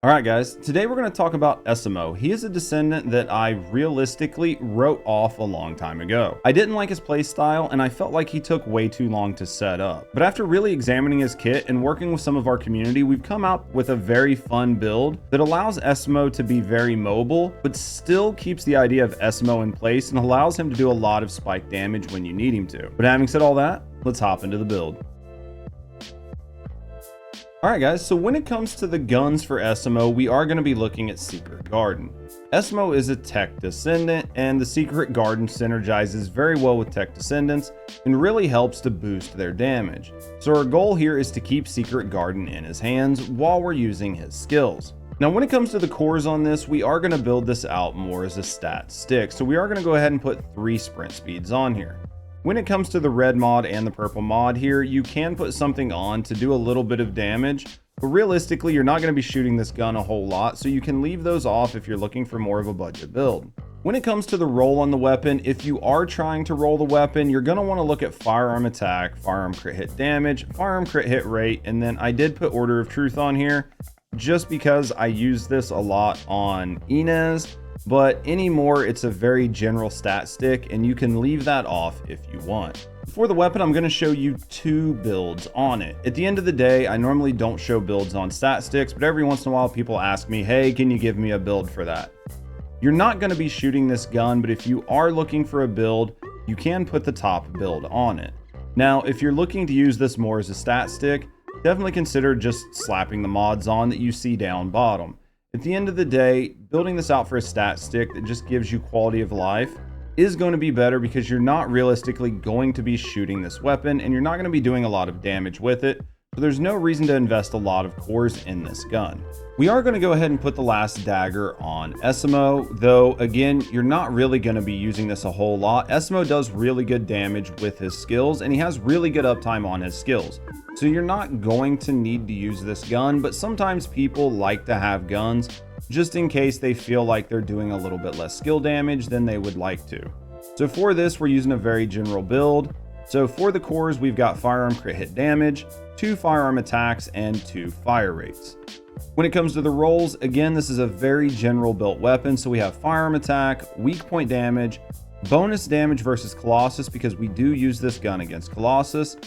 Alright guys, today we're going to talk about Esimo. He is a Descendant that I realistically wrote off a long time ago. I didn't like his playstyle and I felt like he took way too long to set up. But after really examining his kit and working with some of our community, we've come up with a very fun build that allows Esimo to be very mobile, but still keeps the idea of Esimo in place and allows him to do a lot of spike damage when you need him to. But having said all that, let's hop into the build. Alright guys, so when it comes to the guns for Esimo, we are going to be looking at Secret Garden. Esimo is a tech Descendant, and the Secret Garden synergizes very well with tech Descendants and really helps to boost their damage. So our goal here is to keep Secret Garden in his hands while we're using his skills. Now when it comes to the cores on this, we are going to build this out more as a stat stick, so we are going to go ahead and put 3 sprint speeds on here. When it comes to the red mod and the purple mod here, you can put something on to do a little bit of damage, but realistically you're not going to be shooting this gun a whole lot, so you can leave those off if you're looking for more of a budget build. When it comes to the roll on the weapon, if you are trying to roll the weapon, you're going to want to look at firearm attack, firearm crit hit damage, firearm crit hit rate, and then I did put order of truth on here just because I use this a lot on Inez. But anymore, it's a very general stat stick and you can leave that off if you want. For the weapon, I'm going to show you 2 builds on it. At the end of the day, I normally don't show builds on stat sticks, but every once in a while people ask me, hey, can you give me a build for that? You're not going to be shooting this gun, but if you are looking for a build, you can put the top build on it. Now, if you're looking to use this more as a stat stick, definitely consider just slapping the mods on that you see down bottom. At the end of the day, building this out for a stat stick that just gives you quality of life is going to be better because you're not realistically going to be shooting this weapon and you're not going to be doing a lot of damage with it. So there's no reason to invest a lot of cores in this gun. We are going to go ahead and put the last dagger on Esimo, though again, you're not really going to be using this a whole lot. Esimo does really good damage with his skills and he has really good uptime on his skills. So you're not going to need to use this gun, but sometimes people like to have guns just in case they feel like they're doing a little bit less skill damage than they would like to. So for this, we're using a very general build. So for the cores, we've got firearm crit hit damage, 2 firearm attacks, and 2 fire rates. When it comes to the rolls, again, this is a very general built weapon. So we have firearm attack, weak point damage, bonus damage versus Colossus because we do use this gun against Colossus,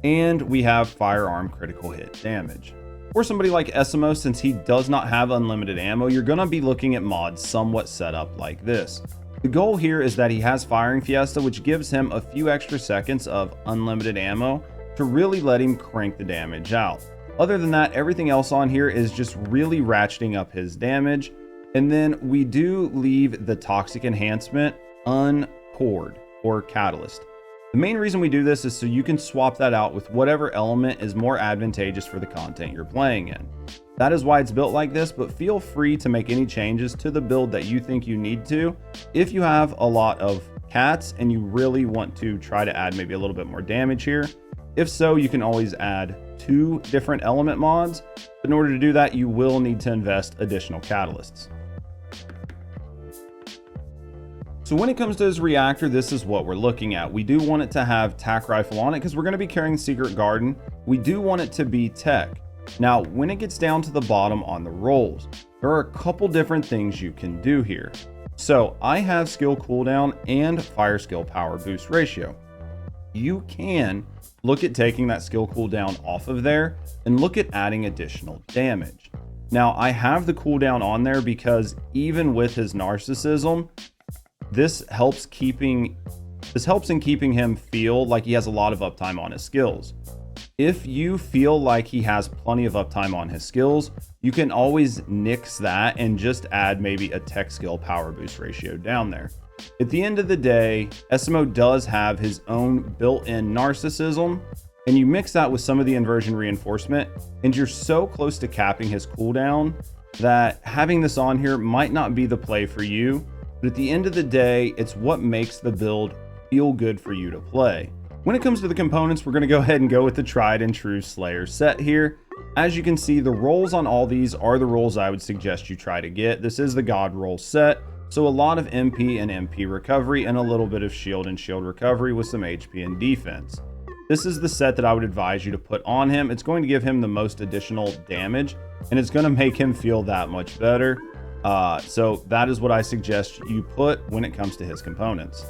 and we have firearm critical hit damage. For somebody like Esimo, since he does not have unlimited ammo, you're going to be looking at mods somewhat set up like this. The goal here is that he has Firing Fiesta, which gives him a few extra seconds of unlimited ammo to really let him crank the damage out. Other than that, everything else on here is just really ratcheting up his damage. And then we do leave the Toxic Enhancement uncored or Catalyst. The main reason we do this is so you can swap that out with whatever element is more advantageous for the content you're playing in. That is why it's built like this, but feel free to make any changes to the build that you think you need to. If you have a lot of cats and you really want to try to add maybe a little bit more damage here, if so, you can always add 2 different element mods. But in order to do that, you will need to invest additional catalysts. So when it comes to his reactor, this is what we're looking at. We do want it to have tac rifle on it because we're going to be carrying Secret Garden. We do want it to be tech. Now, when it gets down to the bottom on the rolls, there are a couple different things you can do here. So I have skill cooldown and fire skill power boost ratio. You can look at taking that skill cooldown off of there and look at adding additional damage. Now I have the cooldown on there because even with his narcissism, this helps in keeping him feel like he has a lot of uptime on his skills. If you feel like he has plenty of uptime on his skills, you can always nix that and just add maybe a tech skill power boost ratio down there. At the end of the day, Esimo does have his own built-in narcissism, and you mix that with some of the inversion reinforcement, and you're so close to capping his cooldown that having this on here might not be the play for you. But at the end of the day, it's what makes the build feel good for you to play. When it comes to the components, we're going to go ahead and go with the tried and true Slayer set here. As you can see, the rolls on all these are the rolls I would suggest you try to get. This is the God roll set, so a lot of MP and MP recovery and a little bit of shield and shield recovery with some HP and defense. this is the set that I would advise you to put on him. It's going to give him the most additional damage, and it's going to make him feel that much better. So that is what I suggest you put when it comes to his components.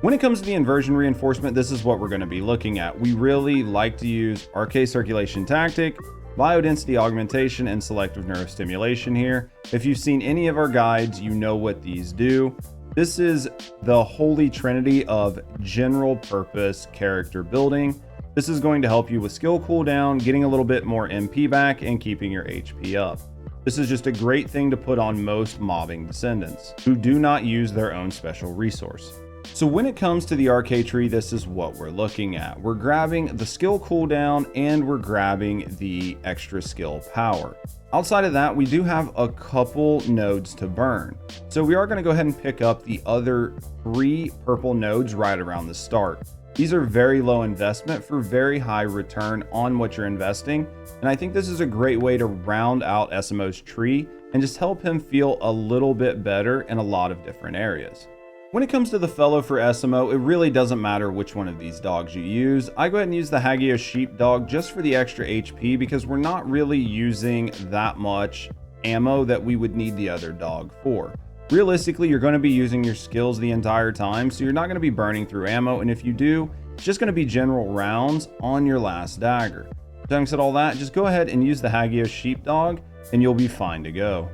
When it comes to the inversion reinforcement, this is what we're going to be looking at. We really like to use Arche circulation tactic, biodensity augmentation, and selective neurostimulation here. If you've seen any of our guides, you know what these do. This is the holy trinity of general purpose character building. This is going to help you with skill cooldown, getting a little bit more MP back, and keeping your HP up. This is just a great thing to put on most mobbing descendants who do not use their own special resource. So when it comes to the Arche tree, this is what we're looking at. We're grabbing the skill cooldown and we're grabbing the extra skill power. Outside of that, we do have a couple nodes to burn. So we are going to go ahead and pick up the other 3 purple nodes right around the start. These are very low investment for very high return on what you're investing. And I think this is a great way to round out Esimo's tree and just help him feel a little bit better in a lot of different areas. When it comes to the fellow for Esimo, it really doesn't matter which one of these dogs you use. I go ahead and use the Hagios sheepdog just for the extra HP because we're not really using that much ammo that we would need the other dog for. Realistically, you're going to be using your skills the entire time, so you're not going to be burning through ammo, and if you do, it's just going to be general rounds on your last dagger. Having said all that, just go ahead and use the Hagios sheepdog and you'll be fine to go.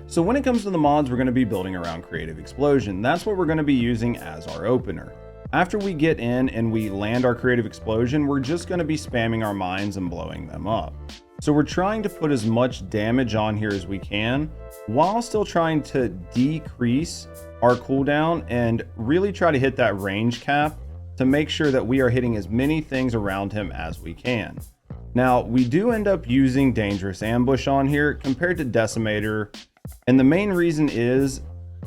So when it comes to the mods, we're going to be building around Creative Explosion. That's what we're going to be using as our opener. After we get in and we land our Creative Explosion, we're just going to be spamming our mines and blowing them up. So we're trying to put as much damage on here as we can, while still trying to decrease our cooldown and really try to hit that range cap to make sure that we are hitting as many things around him as we can. Now, we do end up using Dangerous Ambush on here compared to Decimator. And the main reason is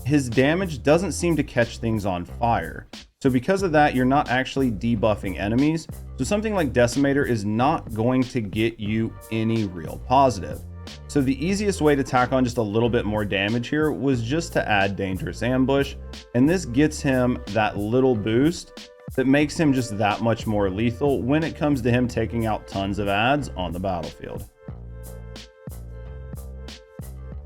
his damage doesn't seem to catch things on fire. So because of that, you're not actually debuffing enemies. So something like Decimator is not going to get you any real positive. So the easiest way to tack on just a little bit more damage here was just to add Dangerous Ambush. And this gets him that little boost that makes him just that much more lethal when it comes to him taking out tons of adds on the battlefield.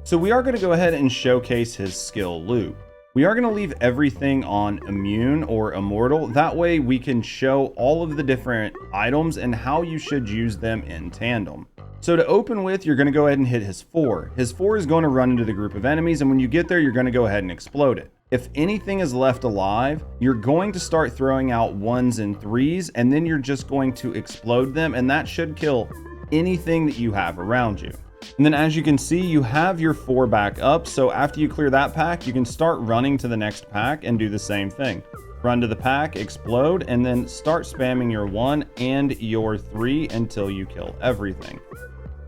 So we are going to go ahead and showcase his skill loop. We are going to leave everything on immune or immortal. That way we can show all of the different items and how you should use them in tandem. So to open with, you're going to go ahead and hit his 4. His 4 is going to run into the group of enemies, and when you get there, you're going to go ahead and explode it. If anything is left alive, you're going to start throwing out 1s and 3s, and then you're just going to explode them, and that should kill anything that you have around you. And then as you can see, you have your 4 back up. So after you clear that pack, you can start running to the next pack and do the same thing. Run to the pack, explode, and then start spamming your 1 and your 3 until you kill everything.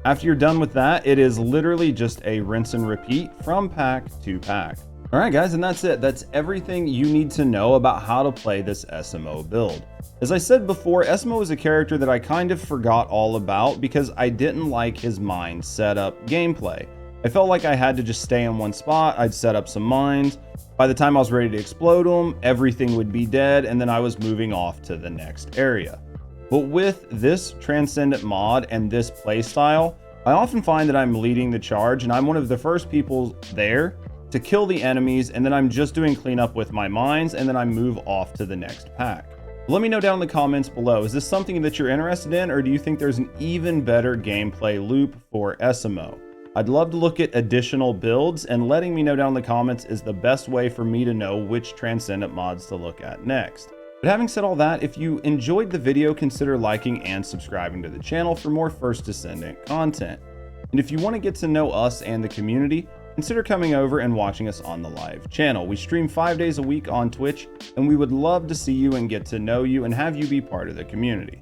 After you're done with that, it is literally just a rinse and repeat from pack to pack. All right, guys, and that's it. That's everything you need to know about how to play this Esimo build. As I said before, Esimo is a character that I kind of forgot all about because I didn't like his mine setup gameplay. I felt like I had to just stay in one spot, I'd set up some mines. By the time I was ready to explode them, everything would be dead, and then I was moving off to the next area. But with this Transcendent mod and this playstyle, I often find that I'm leading the charge and I'm one of the first people there to kill the enemies, and then I'm just doing cleanup with my mines, and then I move off to the next pack. Let me know down in the comments below, is this something that you're interested in, or do you think there's an even better gameplay loop for Esimo? I'd love to look at additional builds, and letting me know down in the comments is the best way for me to know which Transcendent mods to look at next. But having said all that, if you enjoyed the video, consider liking and subscribing to the channel for more First Descendant content. And if you want to get to know us and the community, consider coming over and watching us on the live channel. We stream 5 days a week on Twitch, and we would love to see you and get to know you and have you be part of the community.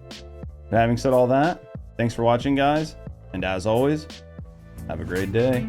But having said all that, thanks for watching, guys, and as always, have a great day.